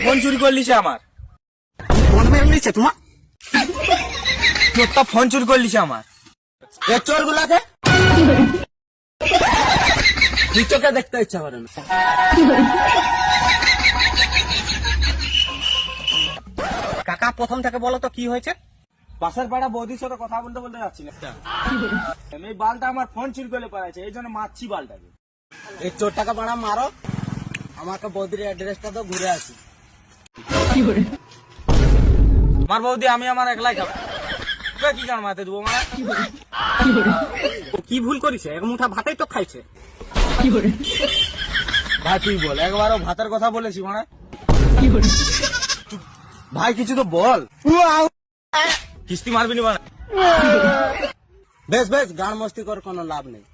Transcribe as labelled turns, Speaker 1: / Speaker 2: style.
Speaker 1: Phone চুরি করলিছে আমার।
Speaker 2: Phone মেরে নিচ্ছে তোমার
Speaker 1: তোরটা ফোন চুরি করলিছে আমার।
Speaker 2: এ চোর গুলাকে দুই চোখে দেখতে ইচ্ছা করে না। কাকা প্রথম থেকে বলো তো কি হয়েছে?
Speaker 1: পাশের পাড়া বৌদির সাথে কথা বলতে বলতে যাচ্ছি না, এই বালটা আমার ফোন চুরি করে পালাইছে, এই জন্য মারছি বালটাকে।
Speaker 2: এই চোরটাকে বাড়া মারো, আমাকে বৌদির অ্যাড্রেসটা তো ঘুরে আসি।
Speaker 1: আমার বৌদি আমি আমার একলাই খাবো, তোকে কি কারণ মারতে দেবো মানে?
Speaker 2: ও কি ভুল করেছে? এক মুঠা ভাতেই তো খাইছে।
Speaker 1: ভাই তুই বল, একবারও ভাতের কথা বলেছি মানে? ভাই কিছু তো বল, কিস্তি মারবি নি মানে?
Speaker 2: বেশ বেশ, গান মস্তি কর, কোনো লাভ নেই।